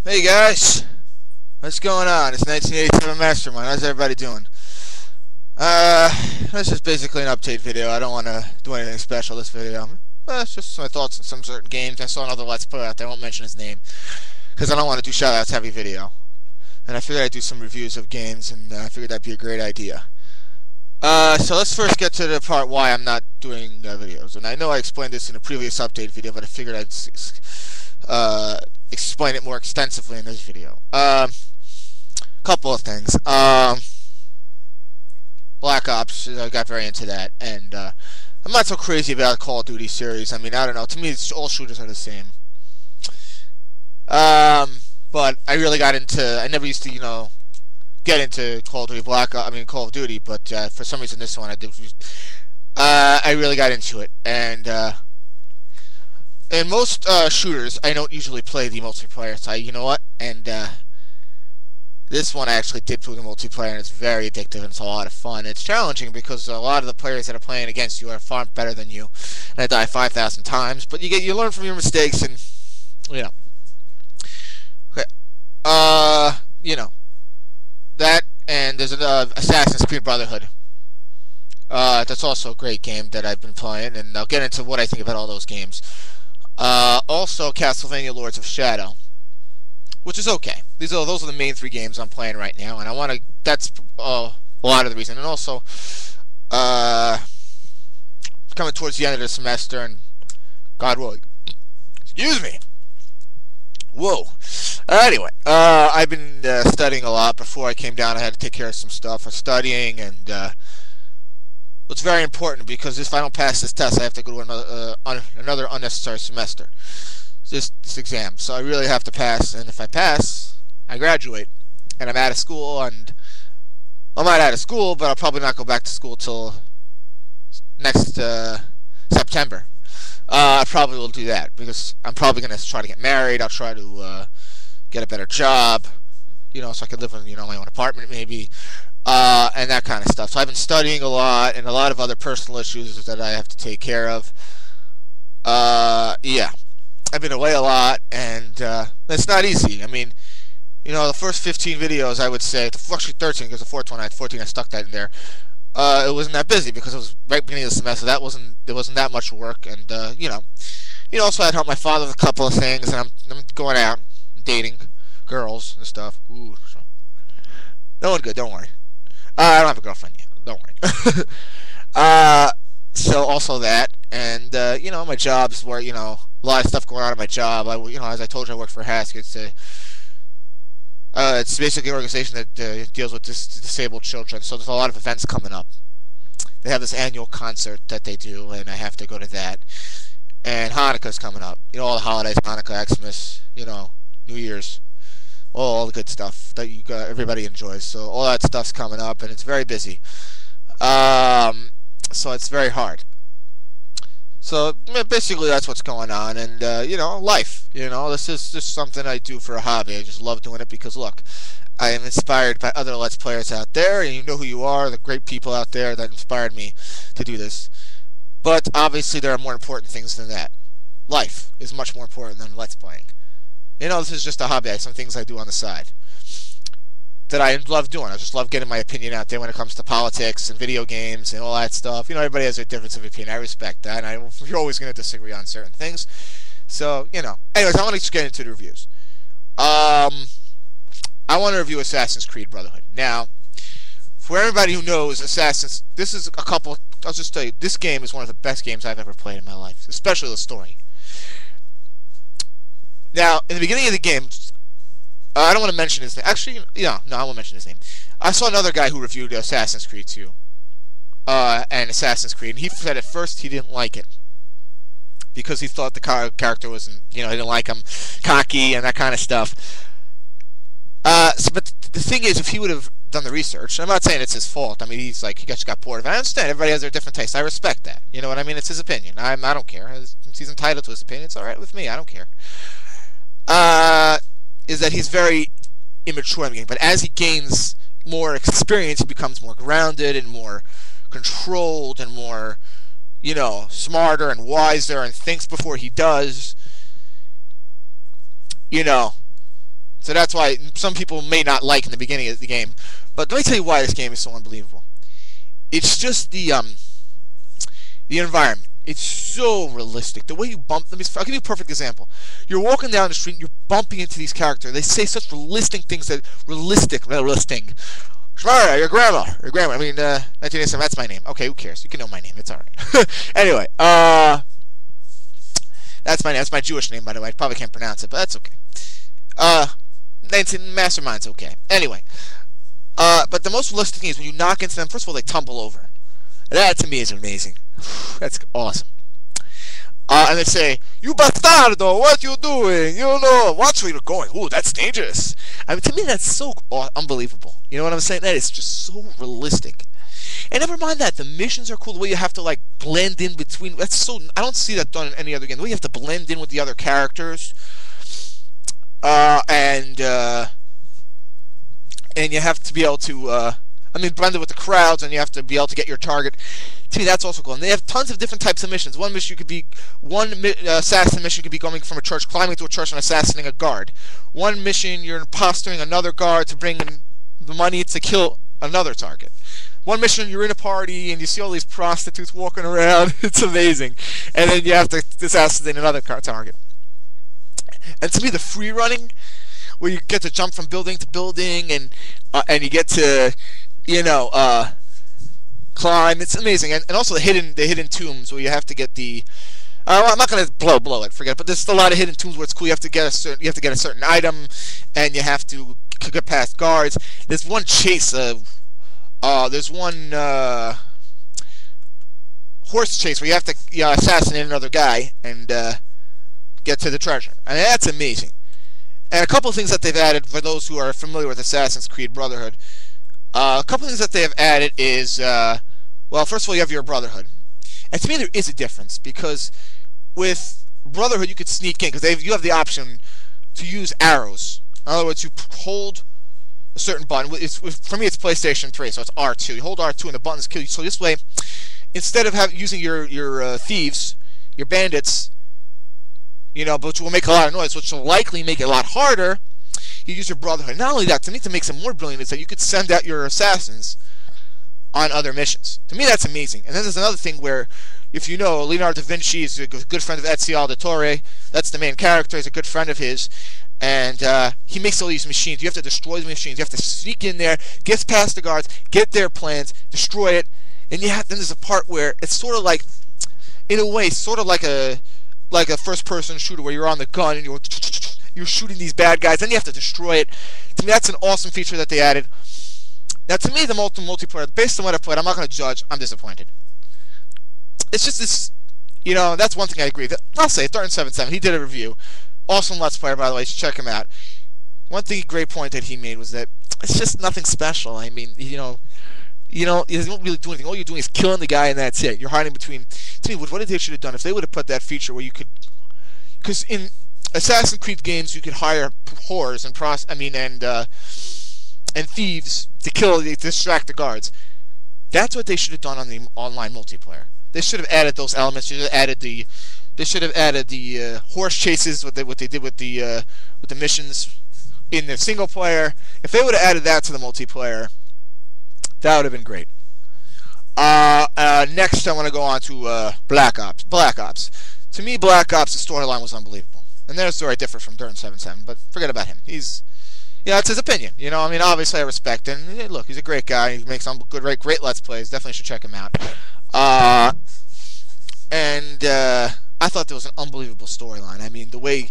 Hey guys, what's going on? It's 1987 Mastermind. How's everybody doing? Uh, this is basically an update video. I don't want to do anything special this video. It's just my thoughts on some certain games. I saw another Let's Play out there. I won't mention his name because I don't want to do shoutouts heavy video. And I figured I'd do some reviews of games, and I figured that'd be a great idea. So let's first get to the part why I'm not doing videos. And I know I explained this in a previous update video, but I figured I'd explain it more extensively in this video. Couple of things. Black Ops, I got very into that, and I'm not so crazy about the Call of Duty series. I mean, I don't know. To me, all shooters are the same. But I really got into. I never used to, get into Call of Duty Call of Duty, but for some reason this one I did. I really got into it, and in most shooters, I don't usually play the multiplayer. So you know what? And this one I actually did play the multiplayer, and it's very addictive, and it's a lot of fun. It's challenging because a lot of the players that are playing against you are far better than you, and I die 5,000 times. But you learn from your mistakes, and okay, that, and there's an Assassin's Creed Brotherhood. That's also a great game that I've been playing, and I'll get into what I think about all those games. Also, Castlevania Lords of Shadow, which is okay. Those are the main three games I'm playing right now, and I want to. That's a lot of the reason. And also, coming towards the end of the semester, and God willing, excuse me. Whoa. Anyway, I've been studying a lot. Before I came down, I had to take care of some stuff. I'm studying, and it's very important because if I don't pass this test, I have to go to another unnecessary semester. This exam. So I really have to pass, and if I pass, I graduate. And I'm out of school, and I'm not out of school, but I'll probably not go back to school till next September. I probably will do that because I'm probably going to try to get married. I'll try to get a better job, so I can live in, my own apartment maybe, and that kind of stuff. So I've been studying a lot, and a lot of other personal issues that I have to take care of. Yeah. I've been away a lot, and it's not easy. I mean, the first 15 videos, I would say, actually 13, because the fourth one, I had 14, I stuck that in there. It wasn't that busy because it was right beginning of the semester. There wasn't that much work, and also I'd help my father with a couple of things, and I'm going out, dating girls and stuff. Ooh, no one good. Don't worry. I don't have a girlfriend yet. Don't worry. So also that, and my job's where a lot of stuff going on in my job. As I told you, I work for HASC. It's basically an organization that deals with disabled children. So there's a lot of events coming up. They have this annual concert that they do, and I have to go to that. And Hanukkah's coming up. All the holidays, Hanukkah, Xmas, New Year's, all the good stuff that everybody enjoys. So all that stuff's coming up, and it's very busy. So it's very hard. So basically that's what's going on, and life. This is just something I do for a hobby. I just love doing it because look, I am inspired by other Let's Players out there, and you know who you are, the great people out there that inspired me to do this. But obviously there are more important things than that. Life is much more important than Let's Playing. This is just a hobby. I have some things I do on the side that I love doing. I just love getting my opinion out there when it comes to politics and video games and all that stuff. Everybody has their difference of opinion. I respect that. And you're always going to disagree on certain things. So, Anyways, I want to just get into the reviews. I want to review Assassin's Creed Brotherhood. Now, for everybody who knows I'll just tell you, this game is one of the best games I've ever played in my life, especially the story. Now, in the beginning of the game, I don't want to mention his name. Actually, no, I won't mention his name. I saw another guy who reviewed Assassin's Creed 2. And Assassin's Creed, and he said at first he didn't like it. Because he thought the character wasn't, he didn't like him, cocky and that kind of stuff. But the thing is, if he would have done the research, I'm not saying it's his fault. I mean, he just got bored of it. I understand, everybody has their different tastes. I respect that. You know what I mean? It's his opinion. I don't care. He's entitled to his opinion. It's alright with me. I don't care. Is that he's very immature in the game, but as he gains more experience, he becomes more grounded and more controlled and more, smarter and wiser and thinks before he does. So that's why some people may not like in the beginning of the game. But let me tell you why this game is so unbelievable. It's just the environment. It's so realistic. The way you bump. I'll give you a perfect example. You're walking down the street, and you're bumping into these characters. They say such realistic things that realistic. Shmara, your grandma. I mean, 1987. That's my name. Okay, who cares? You can know my name. It's all right. Anyway, that's my name. That's my Jewish name, by the way. I probably can't pronounce it, but that's okay. 19 Mastermind's okay. Anyway, but the most realistic thing is when you knock into them. First of all, they tumble over. That to me is amazing. That's awesome. And they say, "You bastardo, what you doing? You know, watch where you're going. Ooh, that's dangerous." I mean, to me, that's so unbelievable. You know what I'm saying? That is just so realistic. And never mind that, the missions are cool. The way you have to like blend in between. That's so. I don't see that done in any other game. The way you have to blend in with the other characters, and you have to be able to. Blend it with the crowds, and you have to be able to get your target. To me, that's also cool. And they have tons of different types of missions. One assassin mission could be going from a church, climbing to a church, and assassinating a guard. One mission, you're impostering another guard to bring in the money to kill another target. One mission, you're in a party, and you see all these prostitutes walking around. It's amazing. And then you have to assassinate another target. And to me, the free running, where you get to jump from building to building, and you get to climb. It's amazing, and also the hidden tombs where you have to get the. I'm not gonna blow it. Forget it. But there's a lot of hidden tombs where it's cool. You have to get a certain item, and you have to get past guards. There's one chase. There's one horse chase where you have to assassinate another guy and get to the treasure. I mean, that's amazing. And a couple of things that they've added for those who are familiar with Assassin's Creed Brotherhood. A couple things that they have added is, well, first of all, you have your Brotherhood. And to me, there is a difference, because with Brotherhood, you could sneak in, because you have the option to use arrows. In other words, you hold a certain button. For me, it's PlayStation 3, so it's R2. You hold R2, and the buttons kill you. So this way, instead of using your thieves, your bandits, which will make a lot of noise, which will likely make it a lot harder, you use your Brotherhood. Not only that, to me, to make it more brilliant, is that you could send out your assassins on other missions. To me, that's amazing. And then there's another thing where, if you know, Leonardo da Vinci is a good friend of Ezio Auditore. That's the main character. He's a good friend of his. And he makes all these machines. You have to destroy the machines. You have to sneak in there, get past the guards, get their plans, destroy it. And then there's a part where it's sort of like, in a way, sort of like a first-person shooter where you're on the gun and you're shooting these bad guys, then you have to destroy it. To me, that's an awesome feature that they added. Now, to me, the multiplayer, based on what I played, I'm not going to judge. I'm disappointed. It's just this, that's one thing I agree. I'll say, Thornton77, he did a review. Awesome Let's Player, by the way. You should check him out. One great point that he made was that it's just nothing special. I mean, you don't really do anything. All you're doing is killing the guy, and that's it. You're hiding between. To me, what they should have done, if they would have put that feature where you could, because in Assassin's Creed games, you could hire whores and thieves to distract the guards. That's what they should have done on the online multiplayer. They should have added those elements. They should have added the horse chases. What they did with the missions in the single player. If they would have added that to the multiplayer, that would have been great. Next, I want to go on to Black Ops. Black Ops. To me, Black Ops, the storyline was unbelievable. And their story differed from Dirt77, but forget about him. It's his opinion. Obviously I respect him. Look, he's a great guy. He makes some great Let's Plays. Definitely should check him out. I thought there was an unbelievable storyline. I mean, the way,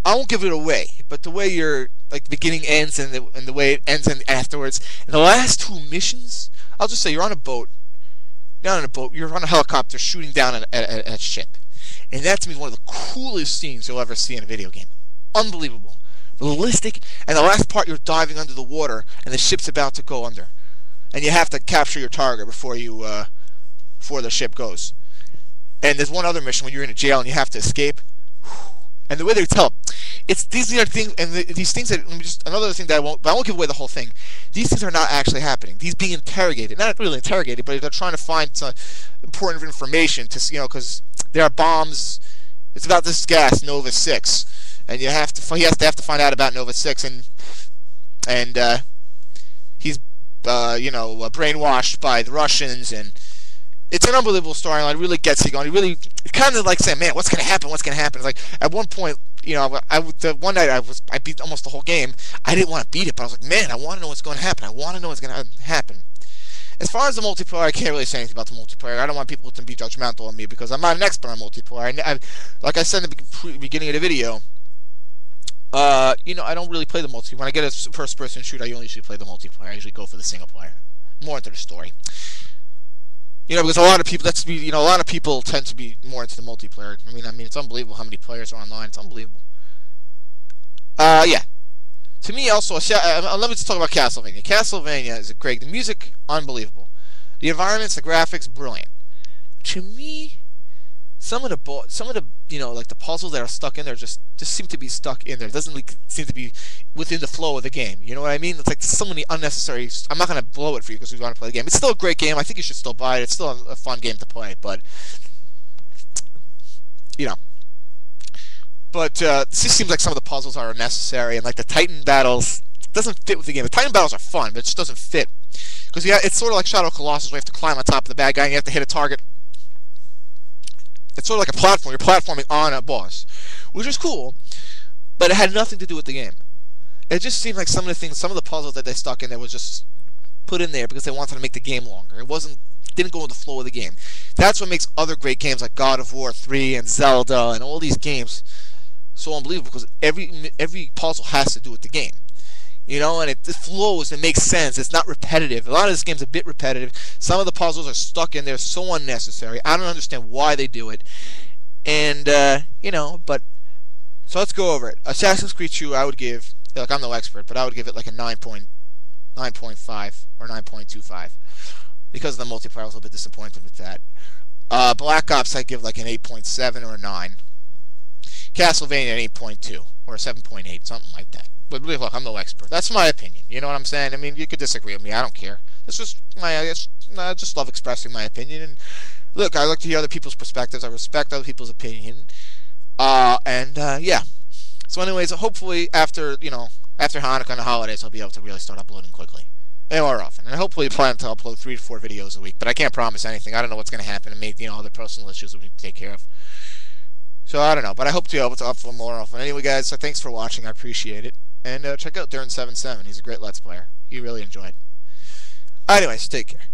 I won't give it away, but the way the beginning ends and the way it ends afterwards. And the last two missions, I'll just say, you're on a boat. You're on a helicopter shooting down at a ship. And that to me is one of the coolest scenes you'll ever see in a video game. Unbelievable. Realistic. And the last part, you're diving under the water and the ship's about to go under. And you have to capture your target before the ship goes. And there's one other mission when you're in a jail and you have to escape. And the way they tell it, these are things, and these things that, another thing that I won't give away the whole thing. These things are not actually happening. These being interrogated, not really interrogated, but they're trying to find some important information to, because there are bombs. It's about this gas, Nova 6, and he has to find out about Nova 6, and he's brainwashed by the Russians, and it's an unbelievable storyline. It really gets you going. It really kind of like saying, man, what's gonna happen? What's gonna happen? It's like at one point, the one night I beat almost the whole game. I didn't want to beat it, but I was like, man, I want to know what's going to happen. I want to know what's going to happen. As far as the multiplayer, I can't really say anything about the multiplayer. I don't want people to be judgmental of me because I'm not an expert on multiplayer. Like I said in the beginning of the video, I don't really play the multiplayer. When I get a first-person shoot, I usually play the multiplayer. I usually go for the single player, more into the story. Because a lot of people tend to be more into the multiplayer. I mean, it's unbelievable how many players are online. It's unbelievable. Yeah. To me, also, let me just talk about Castlevania. Castlevania is great. The music, unbelievable. The environments, the graphics, brilliant. To me, some of the like the puzzles that are stuck in there just seem to be stuck in there. It doesn't seem to be within the flow of the game. You know what I mean? It's like so many unnecessary. I'm not gonna blow it for you because we want to play the game. It's still a great game. I think you should still buy it. It's still a fun game to play. But it just seems like some of the puzzles are unnecessary, and like the Titan battles doesn't fit with the game. The Titan battles are fun, but it just doesn't fit because it's sort of like Shadow of Colossus, where you have to climb on top of the bad guy and you have to hit a target. It's sort of like a platform. You're platforming on a boss, which is cool, but it had nothing to do with the game. It just seemed like some of the puzzles that they stuck in there was just put in there because they wanted to make the game longer. Didn't go with the flow of the game. That's what makes other great games like God of War 3 and Zelda and all these games so unbelievable, because every puzzle has to do with the game. And it flows and makes sense. It's not repetitive. A lot of this game's a bit repetitive. Some of the puzzles are stuck in there so unnecessary. I don't understand why they do it. And but so let's go over it. Assassin's Creed 2, I would give, like, I'm no expert, but I would give it like a 9.5 or 9.25 because the multiplayer. I was a little bit disappointed with that. Black Ops, I give like an 8.7 or a 9. Castlevania, an 8.2 or a 7.8, something like that. But really, look, I'm no expert. That's my opinion. You know what I'm saying? I mean, you could disagree with me. I don't care. It's just I just love expressing my opinion. And look, I like to hear other people's perspectives. I respect other people's opinion. Yeah. So, anyways, hopefully after Hanukkah and the holidays, I'll be able to really start uploading quickly and more often. And hopefully, plan to upload 3 to 4 videos a week. But I can't promise anything. I don't know what's going to happen. And maybe other personal issues we need to take care of. So I don't know, but I hope to be able to upload more often. Anyway, guys, so thanks for watching. I appreciate it. And check out Darren77. He's a great Let's Player. You really enjoyed. Anyways, take care.